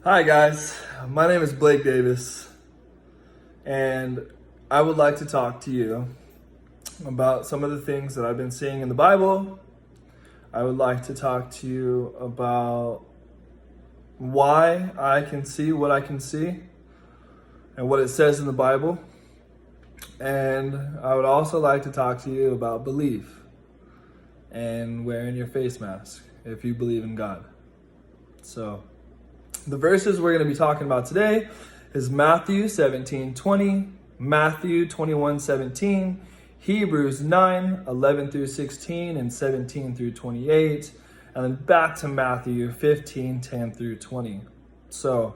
Hi guys, my name is Blake Davis, and I would like to talk to you about some of the things that I've been seeing in the Bible. I would like to talk to you about why I can see what I can see and what it says in the Bible. And I would also like to talk to you about belief and wearing your face mask if you believe in God. So, the verses we're going to be talking about today is Matthew 17:20, Matthew 21:17, Hebrews 9:11 through 16, and 17 through 28, and then back to Matthew 15:10 through 20. So,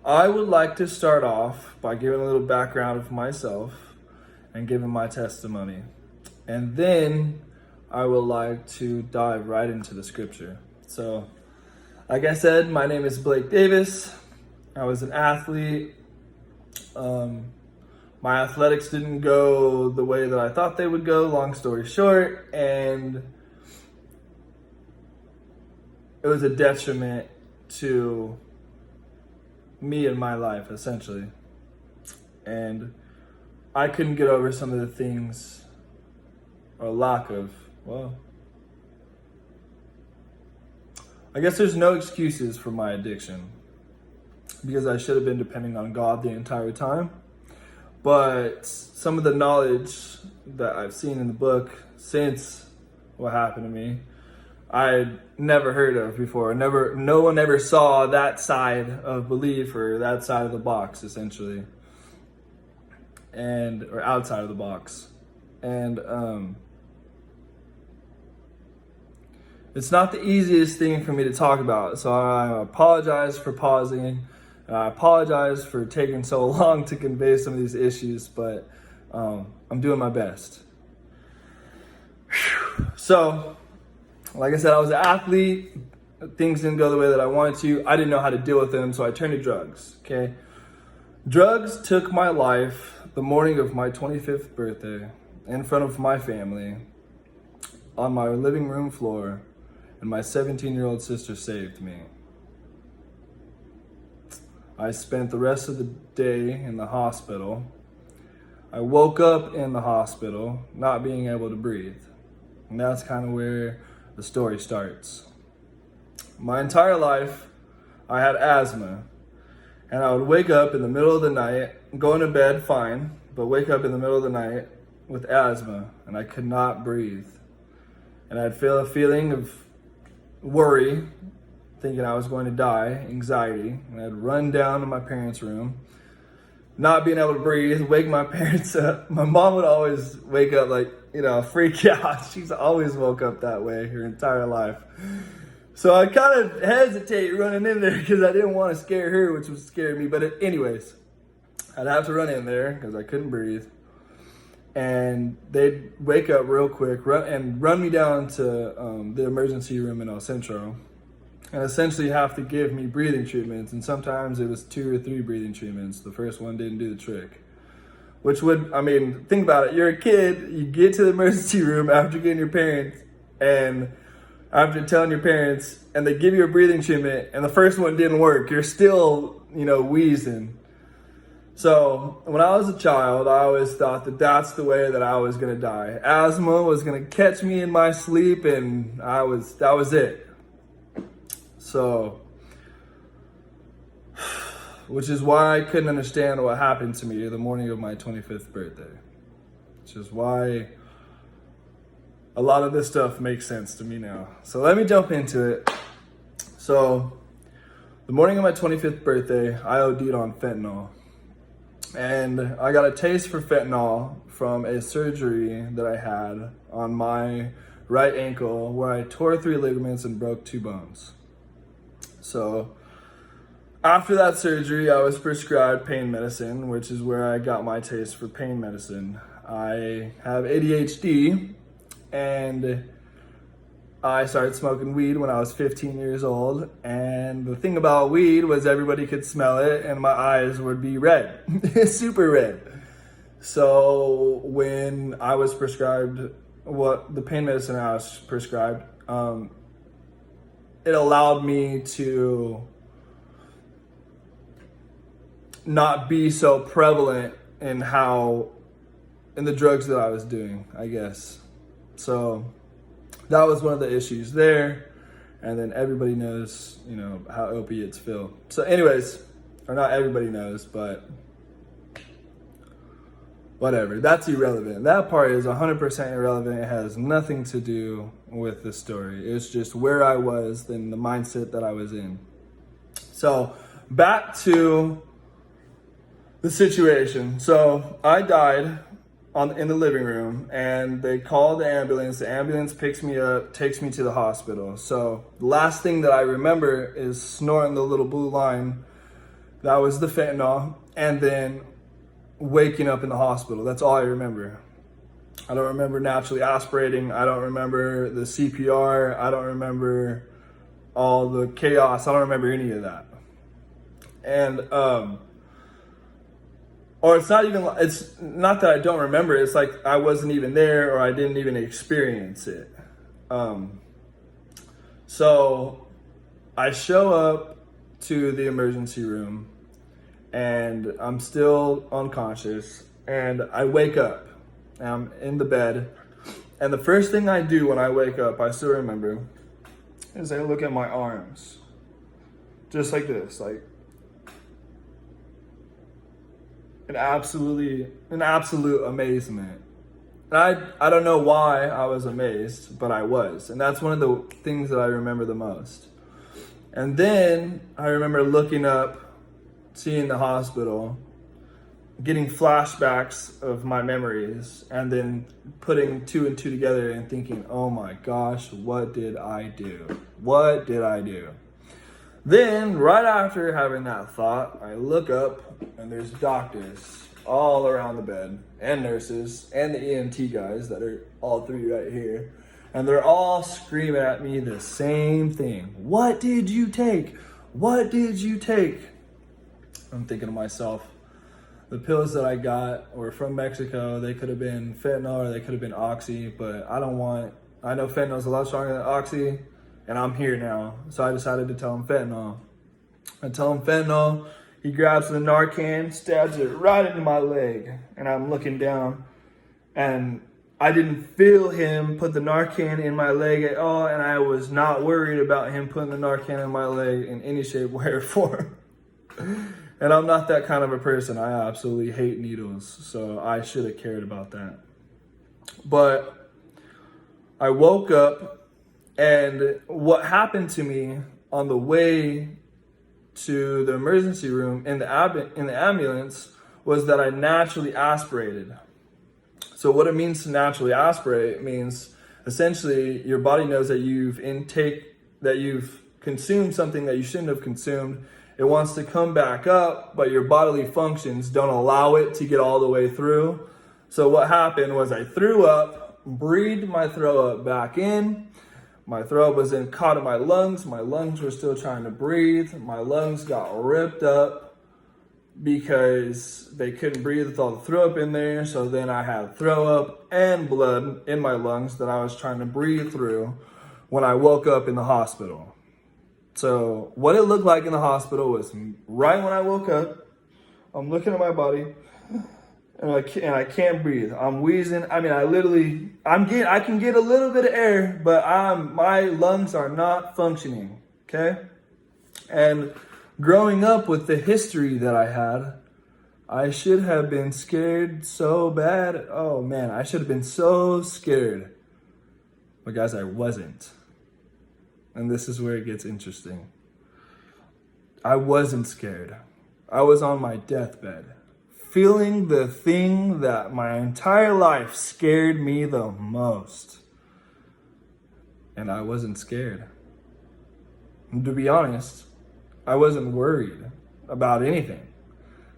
I would like to start off by giving a little background of myself and giving my testimony. And then I would like to dive right into the scripture. So, like I said, my name is Blake Davis. I was an athlete. My athletics didn't go the way that I thought they would go, long story short, and it was a detriment to me and my life, essentially. And I couldn't get over some of the things, or lack of, I guess there's no excuses for my addiction because I should have been depending on God the entire time. But some of the knowledge that I've seen in the book since what happened to me, I'd never heard of before. No one ever saw that side of belief or that side of the box, essentially, or outside of the box. And it's not the easiest thing for me to talk about, so I apologize for pausing. I apologize for taking so long to convey some of these issues, but I'm doing my best. So, like I said, I was an athlete. Things didn't go the way that I wanted to. I didn't know how to deal with them, so I turned to drugs, okay? Drugs took my life the morning of my 25th birthday in front of my family on my living room floor, and my 17-year-old sister saved me. I spent the rest of the day in the hospital. I woke up in the hospital not being able to breathe. And that's kind of where the story starts. My entire life, I had asthma. And I would wake up in the middle of the night, go into bed fine, but wake up in the middle of the night with asthma, and I could not breathe. And I'd feel a feeling of worry, thinking I was going to die, anxiety, and I'd run down to my parents' room, not being able to breathe, wake my parents up. My mom would always wake up freak out. She's always woke up that way her entire life. So I kind of hesitate running in there because I didn't want to scare her, which was scaring me. But anyways, I'd have to run in there because I couldn't breathe. And they'd wake up real quick, run me down to the emergency room in El Centro, and essentially have to give me breathing treatments. And sometimes it was 2 or 3 breathing treatments. The first one didn't do the trick. Think about it. You're a kid, you get to the emergency room after getting your parents, and after telling your parents, and they give you a breathing treatment, and the first one didn't work. You're still, wheezing. So when I was a child, I always thought that that's the way that I was going to die. Asthma was going to catch me in my sleep, and that was it. So, which is why I couldn't understand what happened to me the morning of my 25th birthday. Which is why a lot of this stuff makes sense to me now. So let me jump into it. So, the morning of my 25th birthday, I OD'd on fentanyl. And I got a taste for fentanyl from a surgery that I had on my right ankle where I tore 3 ligaments and broke 2 bones. So after that surgery, I was prescribed pain medicine, which is where I got my taste for pain medicine. I have ADHD, and I started smoking weed when I was 15 years old, and the thing about weed was everybody could smell it, and my eyes would be red, super red. So when I was prescribed the pain medicine I was prescribed, it allowed me to not be so prevalent in the drugs that I was doing, I guess. So that was one of the issues there. And then everybody knows, how opiates feel. So anyways, or not everybody knows, but whatever. That's irrelevant. That part is 100% irrelevant. It has nothing to do with the story. It's just where I was and the mindset that I was in. So back to the situation. So I died in the living room, and they call the ambulance. The ambulance picks me up, takes me to the hospital. So the last thing that I remember is snorting the little blue line. That was the fentanyl. And then waking up in the hospital. That's all I remember. I don't remember naturally aspirating. I don't remember the CPR. I don't remember all the chaos. I don't remember any of that. And, or it's not that I don't remember. It's like I wasn't even there, or I didn't even experience it. So I show up to the emergency room, and I'm still unconscious, and I wake up. I'm in the bed, and the first thing I do when I wake up, I still remember, is I look at my arms, just like this, like an absolute amazement. And I don't know why I was amazed, but I was, and that's one of the things that I remember the most. And then I remember looking up, seeing the hospital, getting flashbacks of my memories, and then putting two and two together and thinking, oh my gosh, what did I do? What did I do? Then, right after having that thought, I look up, and there's doctors all around the bed, and nurses, and the EMT guys that are all three right here. And they're all screaming at me the same thing. What did you take? What did you take? I'm thinking to myself, the pills that I got were from Mexico. They could have been fentanyl, or they could have been oxy, but I know fentanyl's a lot stronger than oxy, and I'm here now. So I decided to tell him fentanyl. I tell him fentanyl. He grabs the Narcan, stabs it right into my leg, and I'm looking down, and I didn't feel him put the Narcan in my leg at all, and I was not worried about him putting the Narcan in my leg in any shape, way, or form. And I'm not that kind of a person. I absolutely hate needles, so I should have cared about that. But I woke up, and what happened to me on the way to the emergency room in the ambulance was that I naturally aspirated. So what it means to naturally aspirate means essentially your body knows that you've consumed something that you shouldn't have consumed. It wants to come back up, but your bodily functions don't allow it to get all the way through. So what happened was I threw up, breathed my throw up back in. My throat was then caught in my lungs. My lungs were still trying to breathe. My lungs got ripped up because they couldn't breathe with all the throw up in there. So then I had throw up and blood in my lungs that I was trying to breathe through when I woke up in the hospital. So what it looked like in the hospital was right when I woke up, I'm looking at my body, and I can't breathe. I'm wheezing. I mean, I can get a little bit of air, but my lungs are not functioning. Okay. And growing up with the history that I had, I should have been scared so bad. Oh man, I should have been so scared. But guys, I wasn't. And this is where it gets interesting. I wasn't scared. I was on my deathbed, feeling the thing that my entire life scared me the most. And I wasn't scared. And to be honest, I wasn't worried about anything.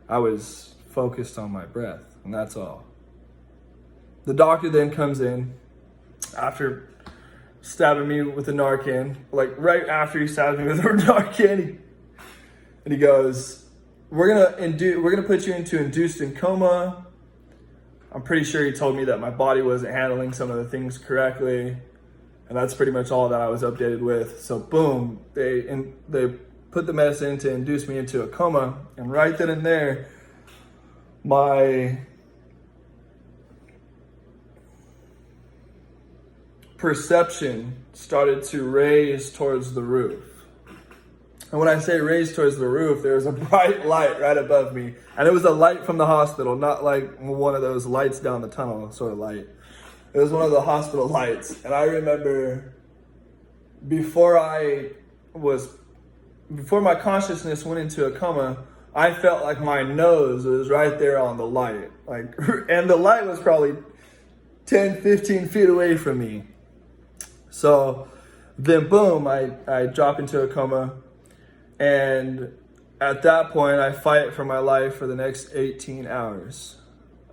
I was focused on my breath, and that's all. The doctor then comes in after stabbing me with a Narcan, like right after he stabbed me with a Narcan, and he goes, we're gonna put you into induced coma. I'm pretty sure he told me that my body wasn't handling some of the things correctly, and that's pretty much all that I was updated with. So boom, they put the medicine to induce me into a coma. And right then and there, my perception started to raise towards the roof. And when I say raise towards the roof, there was a bright light right above me. And it was a light from the hospital, not like one of those lights down the tunnel sort of light. It was one of the hospital lights. And I remember before my consciousness went into a coma, I felt like my nose was right there on the light. And the light was probably 10, 15 feet away from me. So then boom, I drop into a coma. And at that point, I fight for my life for the next 18 hours.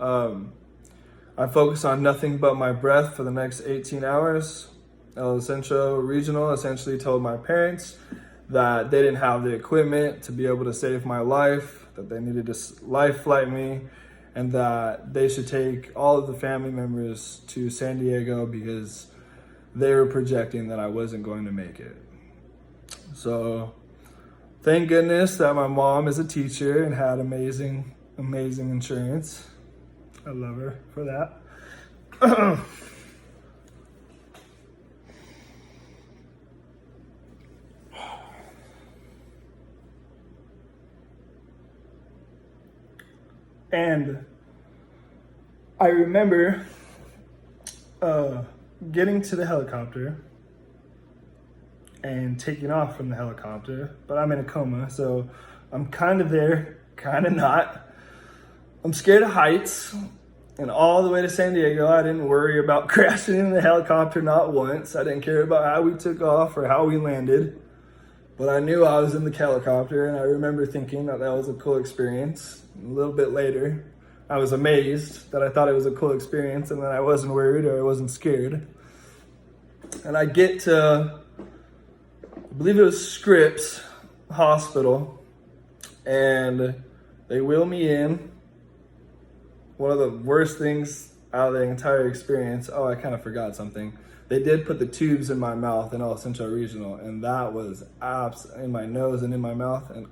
I focus on nothing but my breath for the next 18 hours. El Centro Regional essentially told my parents that they didn't have the equipment to be able to save my life, that they needed to life flight me, and that they should take all of the family members to San Diego because they were projecting that I wasn't going to make it. So thank goodness that my mom is a teacher and had amazing insurance. I love her for that. And I remember getting to the helicopter and taking off from the helicopter, but I'm in a coma, so I'm kind of there, kind of not. I'm scared of heights, and all the way to San Diego, I didn't worry about crashing in the helicopter, not once. I didn't care about how we took off or how we landed, but I knew I was in the helicopter, and I remember thinking that was a cool experience. A little bit later, I was amazed that I thought it was a cool experience and that I wasn't worried or I wasn't scared. And I get to, I believe it was Scripps Hospital, and they wheel me in. One of the worst things out of the entire experience, I kind of forgot something. They did put the tubes in my mouth in El Centro Regional, and that was in my nose and in my mouth, and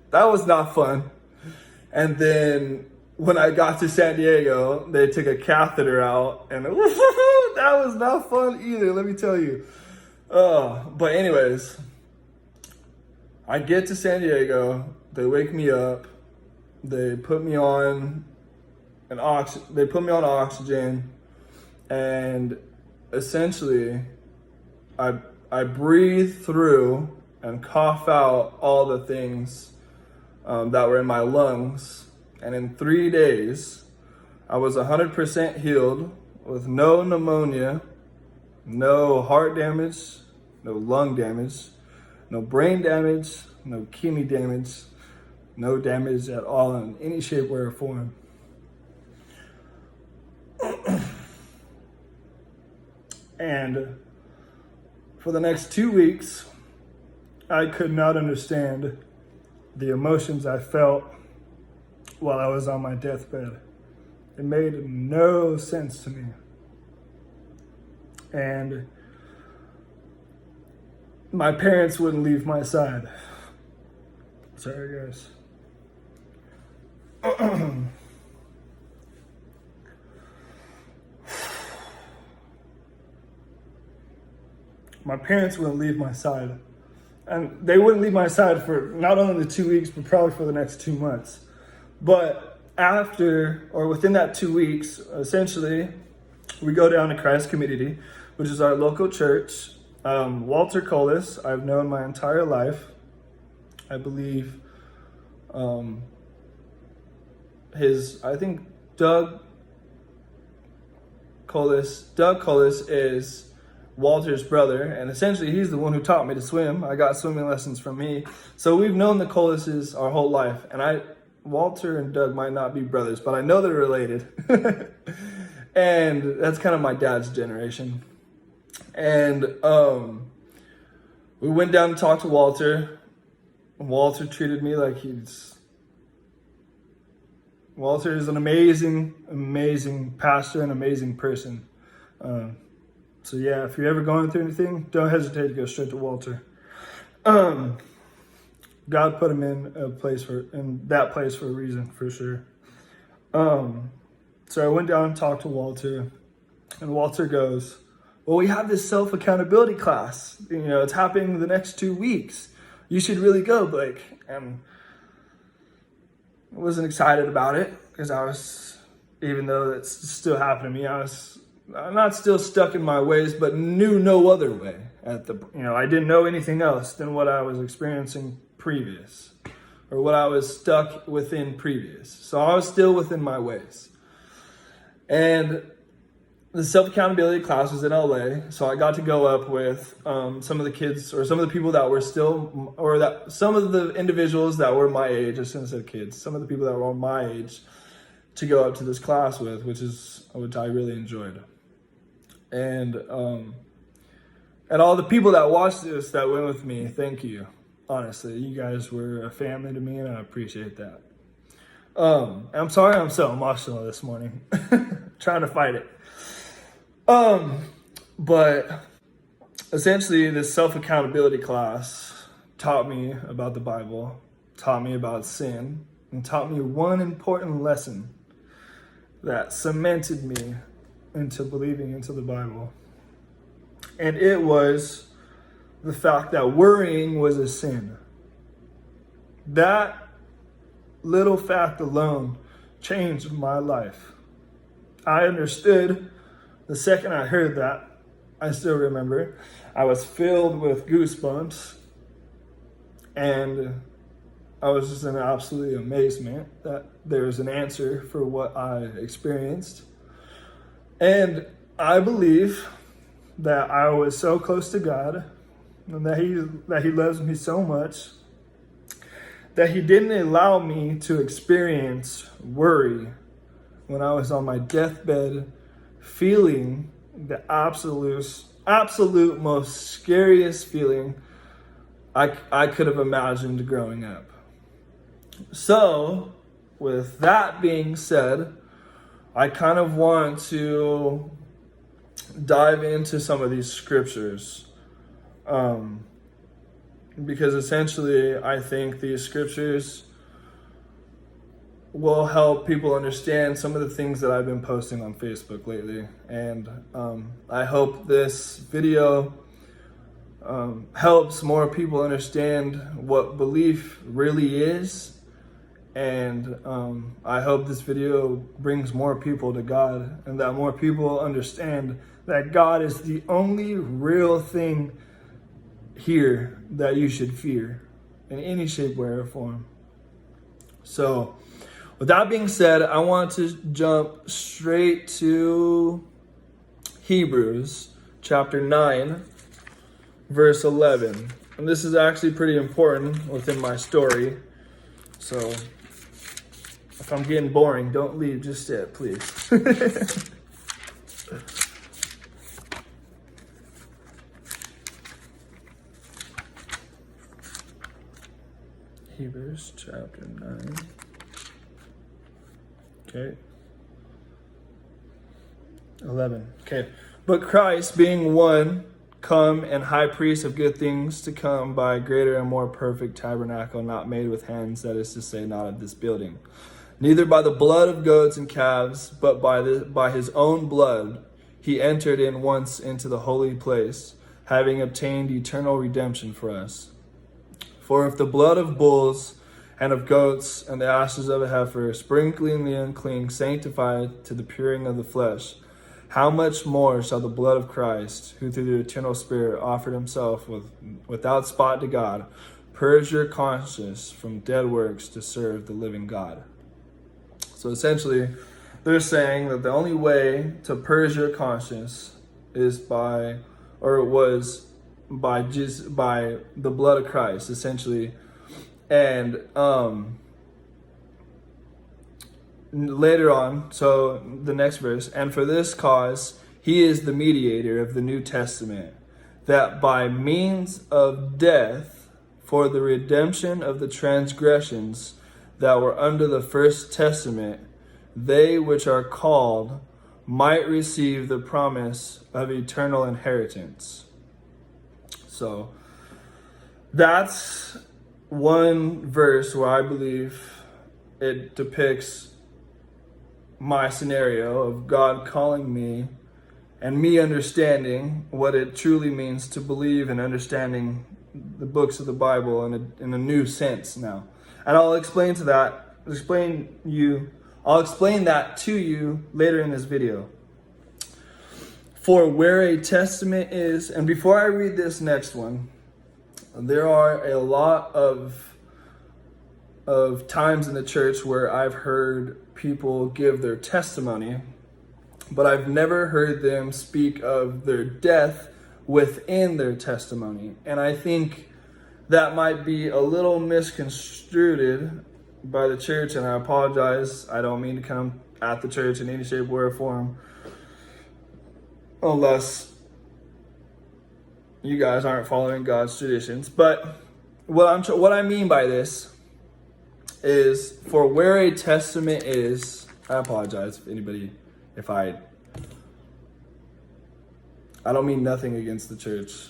that was not fun. And then when I got to San Diego, they took a catheter out, and that was not fun either, let me tell you. But anyways, I get to San Diego, they wake me up, they put me on oxygen, and essentially I breathe through and cough out all the things that were in my lungs. And in 3 days, I was 100% healed with no pneumonia, no heart damage, no lung damage, no brain damage, no kidney damage, no damage at all in any shape, way, or form. And for the next 2 weeks, I could not understand the emotions I felt while I was on my deathbed. It made no sense to me. And my parents wouldn't leave my side. Sorry, guys. My parents wouldn't leave my side. And they wouldn't leave my side for not only the 2 weeks, but probably for the next 2 months. But within that 2 weeks, essentially, we go down to Christ Community, which is our local church. Walter Colas, I've known my entire life. I believe Doug Colas is Walter's brother, and essentially he's the one who taught me to swim. I got swimming lessons from me. So we've known the Colases our whole life, and Walter and Doug might not be brothers, but I know they're related. And that's kind of my dad's generation. And we went down to talk to Walter. Walter treated me like Walter is an amazing pastor and amazing person. So yeah, if you're ever going through anything, don't hesitate to go straight to Walter. God put him in that place for a reason, for sure. So I went down and talked to Walter, and Walter goes, well, we have this self-accountability class. It's happening the next 2 weeks. You should really go, Blake. And I wasn't excited about it because even though it's still happening to me, I'm not still stuck in my ways, but knew no other way. I didn't know anything else than what I was experiencing previous, or what I was stuck within previous. So I was still within my ways. And the self-accountability class was in LA, so I got to go up with some of the kids, or some of the people that were still, some of the individuals that were my age. I shouldn't say kids. Some of the people that were my age to go up to this class with, which I really enjoyed. And all the people that watched this, that went with me, thank you. Honestly, you guys were a family to me, and I appreciate that. I'm sorry I'm so emotional this morning. Trying to fight it. But essentially, this self-accountability class taught me about the Bible, taught me about sin, and taught me one important lesson that cemented me into believing into the Bible. And it was the fact that worrying was a sin. That little fact alone changed my life. I understood the second I heard that. I still remember. I was filled with goosebumps, and I was just in absolute amazement that there was an answer for what I experienced. And I believe that I was so close to God, and that He loves me so much, that He didn't allow me to experience worry when I was on my deathbed, feeling the absolute most scariest feeling I could have imagined growing up. So, with that being said, I kind of want to dive into some of these scriptures. Because essentially, I think these scriptures will help people understand some of the things that I've been posting on Facebook lately. And I hope this video helps more people understand what belief really is. And I hope this video brings more people to God, and that more people understand that God is the only real thing here that you should fear in any shape, way, or form. So, with that being said, I want to jump straight to Hebrews chapter 9, verse 11. And this is actually pretty important within my story. So, if I'm getting boring, don't leave just yet, please. Hebrews chapter 9. Okay. 11. Okay. But Christ, being one, come and high priest of good things to come, by a greater and more perfect tabernacle, not made with hands, that is to say, not of this building, neither by the blood of goats and calves, but by his own blood, he entered in once into the holy place, having obtained eternal redemption for us. For if the blood of bulls and of goats and the ashes of a heifer, sprinkling the unclean, sanctify to the puring of the flesh, how much more shall the blood of Christ, who through the eternal Spirit offered himself without spot to God, purge your conscience from dead works to serve the living God? So essentially, they're saying that the only way to purge your conscience is by the blood of Christ, essentially. And later on, so the next verse, and for this cause he is the mediator of the New Testament, that by means of death, for the redemption of the transgressions that were under the first testament, they which are called might receive the promise of eternal inheritance. So That's one verse where I believe it depicts my scenario of God calling me and me understanding what it truly means to believe and understanding the books of the Bible in a new sense now. And I'll explain that to you later in this video. For where a testament is, and before I read this next one, there are a lot of times in the church where I've heard people give their testimony, but I've never heard them speak of their death within their testimony. And I think that might be a little misconstrued by the church, and I apologize. I don't mean to come at the church in any shape, way, or form, unless you guys aren't following God's traditions. But what I mean by this is, for where a testament is, I apologize if I don't mean nothing against the church.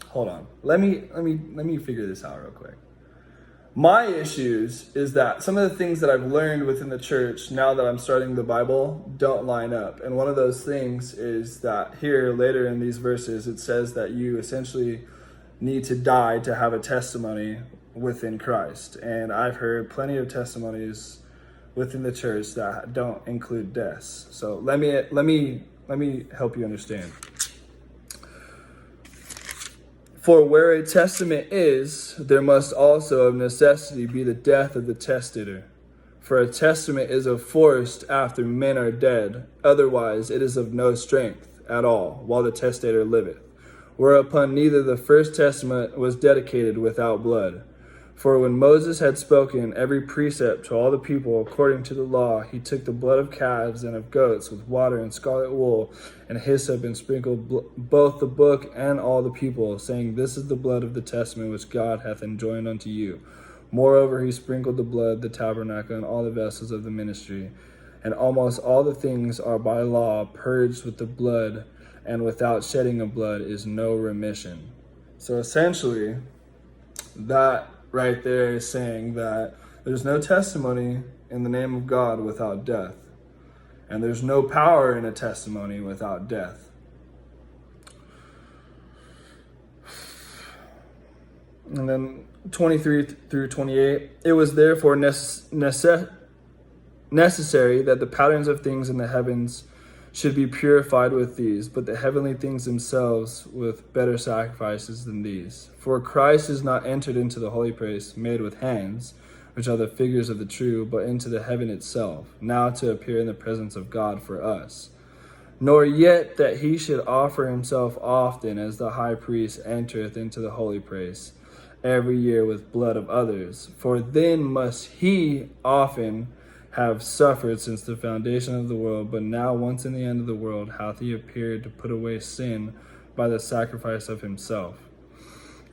Hold on. Let me figure this out real quick. My issues is that some of the things that I've learned within the church now that I'm studying the Bible don't line up. And one of those things is that here later in these verses, it says that you essentially need to die to have a testimony within Christ. And I've heard plenty of testimonies within the church that don't include deaths. So let me help you understand. For where a testament is, there must also of necessity be the death of the testator. For a testament is of force after men are dead, otherwise it is of no strength at all, while the testator liveth. Whereupon neither the first testament was dedicated without blood. For when Moses had spoken every precept to all the people according to the law, he took the blood of calves and of goats with water and scarlet wool and hyssop and sprinkled both the book and all the people, saying, This is the blood of the testament which God hath enjoined unto you. Moreover, he sprinkled the blood, the tabernacle, and all the vessels of the ministry. And almost all the things are by law purged with the blood, and without shedding of blood is no remission. So essentially, that right there is saying that there's no testimony in the name of God without death. And there's no power in a testimony without death. And then 23 through 28, it was therefore necessary that the patterns of things in the heavens should be purified with these, but the heavenly things themselves with better sacrifices than these. For Christ is not entered into the holy place made with hands, which are the figures of the true, but into the heaven itself, now to appear in the presence of God for us. Nor yet that he should offer himself often, as the high priest entereth into the holy place every year with blood of others. For then must he often have suffered since the foundation of the world, but now once in the end of the world hath he appeared to put away sin by the sacrifice of himself.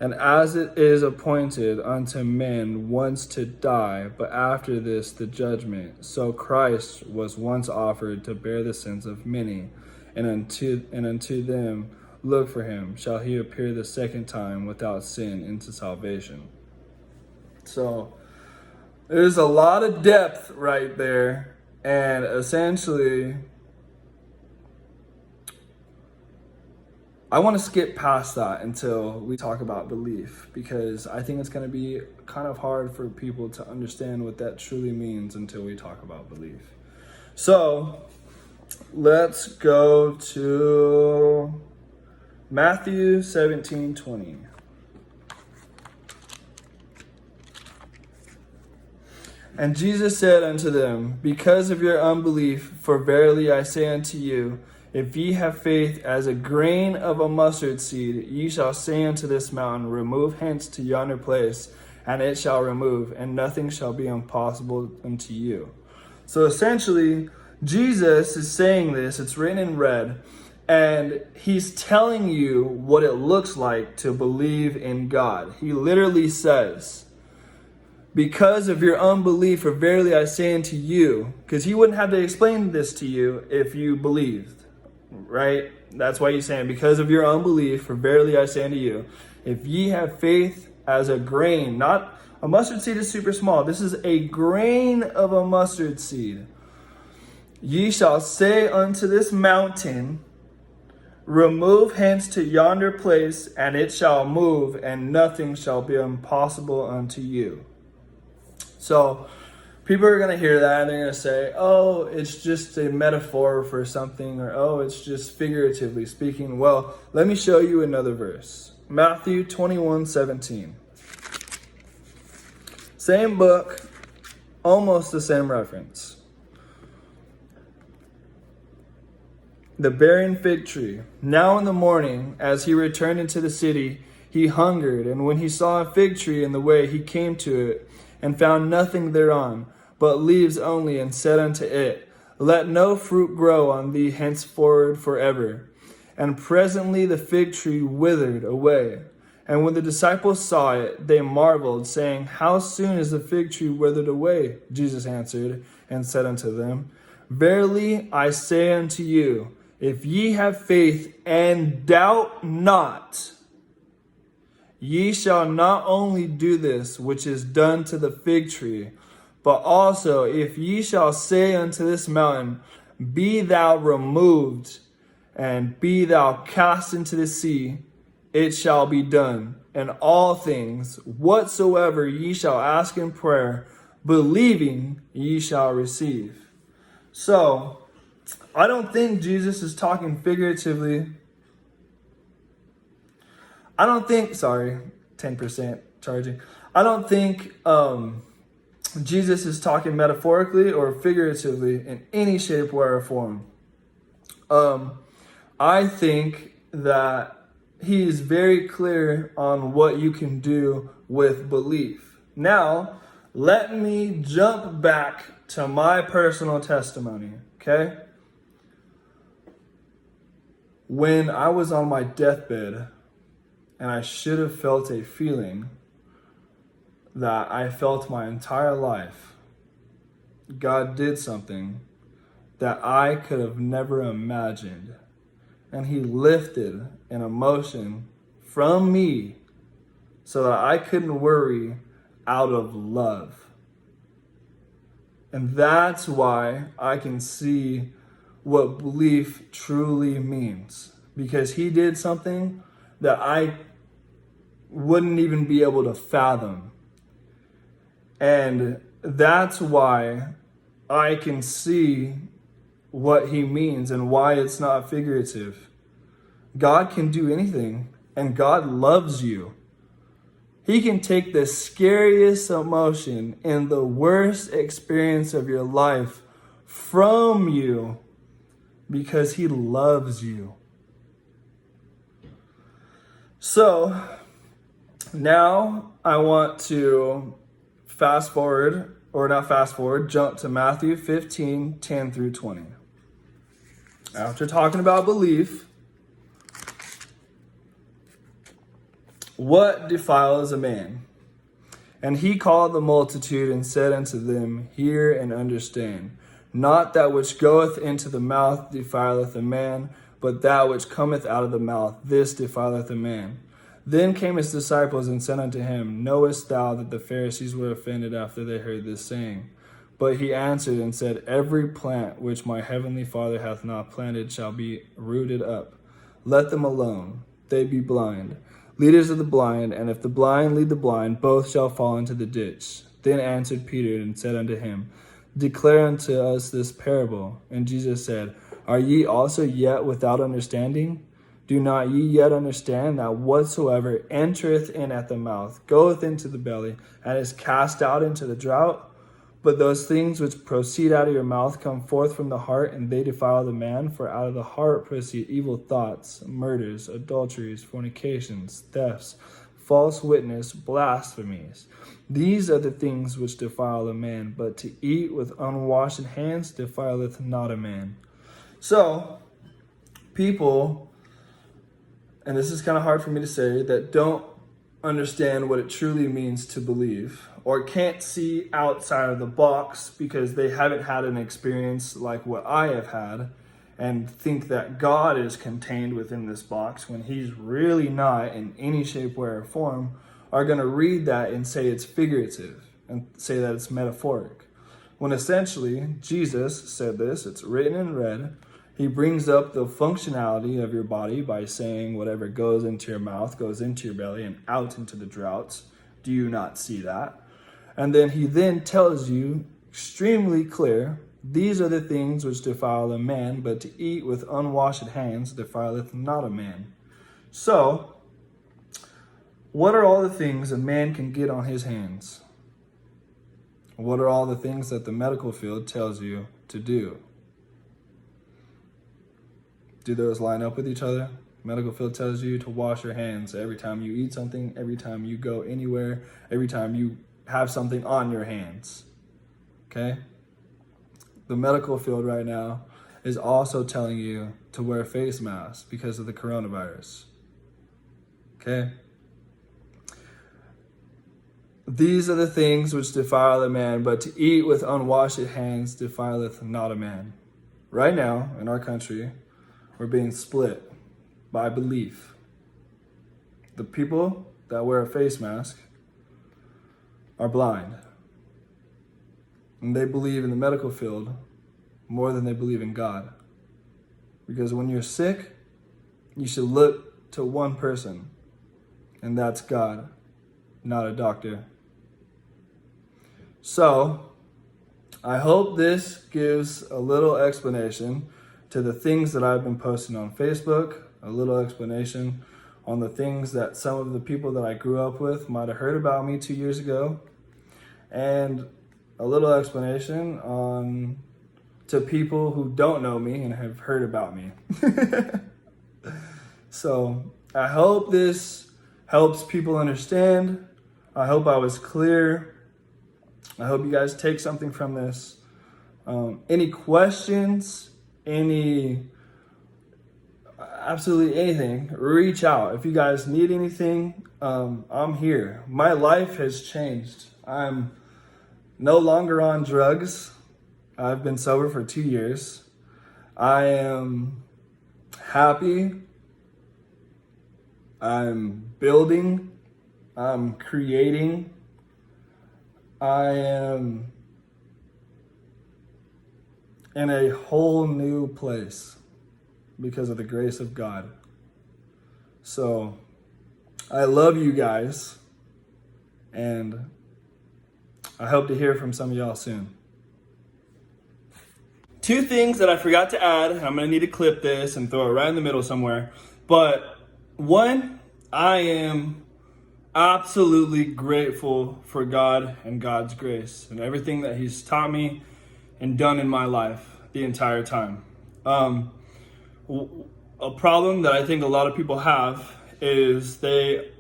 And as it is appointed unto men once to die, but after this the judgment, so Christ was once offered to bear the sins of many, and unto them look for him shall he appear the second time without sin into salvation. So there's a lot of depth right there, and essentially I want to skip past that until we talk about belief, because I think it's going to be kind of hard for people to understand what that truly means until we talk about belief. So let's go to Matthew 17:20. And Jesus said unto them, Because of your unbelief, for verily I say unto you, if ye have faith as a grain of a mustard seed, ye shall say unto this mountain, Remove hence to yonder place, and it shall remove, and nothing shall be impossible unto you. So essentially, Jesus is saying this, it's written in red, and he's telling you what it looks like to believe in God. He literally says, because of your unbelief, for verily I say unto you, because he wouldn't have to explain this to you if you believed, right? That's why he's saying, because of your unbelief, for verily I say unto you, if ye have faith as a grain, not a mustard seed is super small. This is a grain of a mustard seed. Ye shall say unto this mountain, remove hence to yonder place, and it shall move, and nothing shall be impossible unto you. So people are going to hear that and they're going to say, oh, it's just a metaphor for something, or oh, it's just figuratively speaking. Well, let me show you another verse. Matthew 21:17. Same book, almost the same reference. The barren fig tree. Now in the morning, as he returned into the city, he hungered, and when he saw a fig tree in the way, he came to it, and found nothing thereon, but leaves only, and said unto it, let no fruit grow on thee henceforward forever. And presently the fig tree withered away. And when the disciples saw it, they marveled, saying, how soon is the fig tree withered away? Jesus answered and said unto them, verily I say unto you, if ye have faith and doubt not, ye shall not only do this which is done to the fig tree, but also if ye shall say unto this mountain, be thou removed, and be thou cast into the sea, it shall be done. And all things whatsoever ye shall ask in prayer, believing ye shall receive. So, I don't think Jesus is talking figuratively. I don't think, 10% charging. I don't think Jesus is talking metaphorically or figuratively in any shape, way, or form. I think that he is very clear on what you can do with belief. Now, let me jump back to my personal testimony, okay? When I was on my deathbed, and I should have felt a feeling that I felt my entire life, God did something that I could have never imagined. And he lifted an emotion from me so that I couldn't worry out of love. And that's why I can see what belief truly means. Because he did something that I wouldn't even be able to fathom. And that's why I can see what he means and why it's not figurative. God can do anything, and God loves you. He can take the scariest emotion and the worst experience of your life from you because he loves you. So now I want to jump to Matthew 15, 10 through 20. After talking about belief, what defiles a man? And he called the multitude and said unto them, hear and understand. Not that which goeth into the mouth defileth a man, but that which cometh out of the mouth, this defileth a man. Then came his disciples and said unto him, knowest thou that the Pharisees were offended after they heard this saying? But he answered and said, every plant which my heavenly Father hath not planted shall be rooted up. Let them alone, they be blind. Leaders of the blind, and if the blind lead the blind, both shall fall into the ditch. Then answered Peter and said unto him, declare unto us this parable. And Jesus said, are ye also yet without understanding? Do not ye yet understand that whatsoever entereth in at the mouth goeth into the belly, and is cast out into the drought? But those things which proceed out of your mouth come forth from the heart, and they defile the man. For out of the heart proceed evil thoughts, murders, adulteries, fornications, thefts, false witness, blasphemies. These are the things which defile a man, but to eat with unwashed hands defileth not a man. So, people, and this is kind of hard for me to say, that don't understand what it truly means to believe, or can't see outside of the box because they haven't had an experience like what I have had, and think that God is contained within this box when he's really not in any shape, way, or form, are going to read that and say it's figurative and say that it's metaphoric. When essentially, Jesus said this, it's written in red. He brings up the functionality of your body by saying whatever goes into your mouth goes into your belly and out into the droughts. Do you not see that? And then he then tells you extremely clear, these are the things which defile a man, but to eat with unwashed hands defileth not a man. So, what are all the things a man can get on his hands? What are all the things that the medical field tells you to do? Do those line up with each other? Medical field tells you to wash your hands every time you eat something, every time you go anywhere, every time you have something on your hands. Okay? The medical field right now is also telling you to wear face masks because of the coronavirus. Okay? These are the things which defile a man, but to eat with unwashed hands defileth not a man. Right now, in our country, we're being split by belief. The people that wear a face mask are blind. And they believe in the medical field more than they believe in God. Because when you're sick, you should look to one person, and that's God, not a doctor. So, I hope this gives a little explanation to the things that I've been posting on Facebook, a little explanation on the things that some of the people that I grew up with might have heard about me 2 years ago, and a little explanation on to people who don't know me and have heard about me. So I hope this helps people understand. I hope I was clear. I hope you guys take something from this. Any questions, absolutely anything, reach out. If you guys need anything, I'm here. My life has changed. I'm no longer on drugs. I've been sober for 2 years. I am happy. I'm building. I'm creating. I am in a whole new place because of the grace of God. So I love you guys, and I hope to hear from some of y'all soon. 2 things that I forgot to add, and I'm going to need to clip this and throw it right in the middle somewhere. But 1, I am absolutely grateful for God and God's grace and everything that he's taught me and done in my life the entire time. A problem that I think a lot of people have is they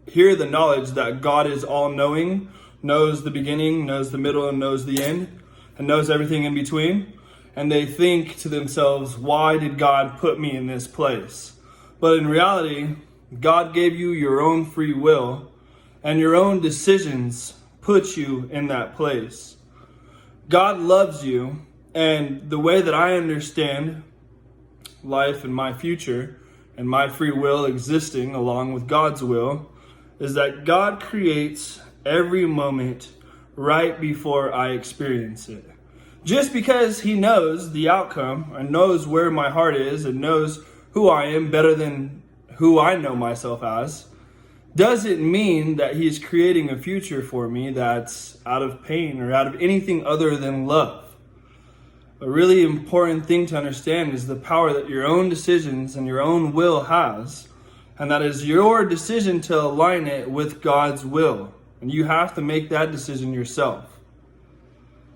hear the knowledge that God is all-knowing, knows the beginning, knows the middle, and knows the end, and knows everything in between. And they think to themselves, why did God put me in this place? But in reality, God gave you your own free will, and your own decisions put you in that place. God loves you, and the way that I understand life and my future and my free will existing along with God's will is that God creates every moment right before I experience it. Just because he knows the outcome and knows where my heart is and knows who I am better than who I know myself as, doesn't mean that he's creating a future for me that's out of pain or out of anything other than love. A really important thing to understand is the power that your own decisions and your own will has, and that is your decision to align it with God's will. And you have to make that decision yourself.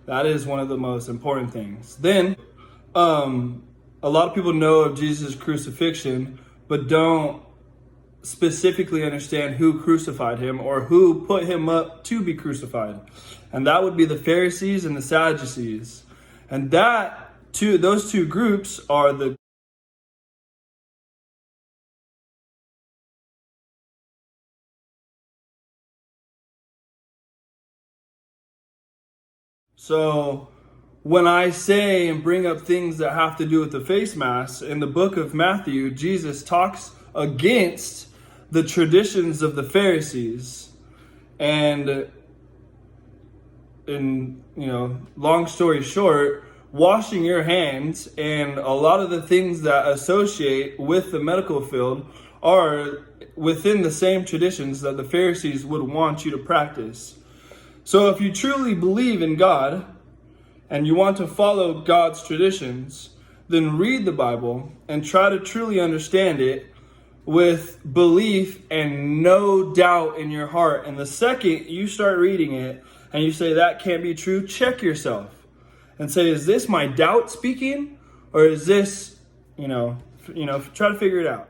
That is one of the most important things. Then, a lot of people know of Jesus' crucifixion, but don't specifically understand who crucified him or who put him up to be crucified. And that would be the Pharisees and the Sadducees. And those two groups are the So when I say and bring up things that have to do with the face mask, in the book of Matthew, Jesus talks against the traditions of the Pharisees. And long story short, washing your hands and a lot of the things that associate with the medical field are within the same traditions that the Pharisees would want you to practice. So if you truly believe in God and you want to follow God's traditions, then read the Bible and try to truly understand it with belief and no doubt in your heart. And the second you start reading it and you say that can't be true, check yourself and say, is this my doubt speaking? Or is this, try to figure it out.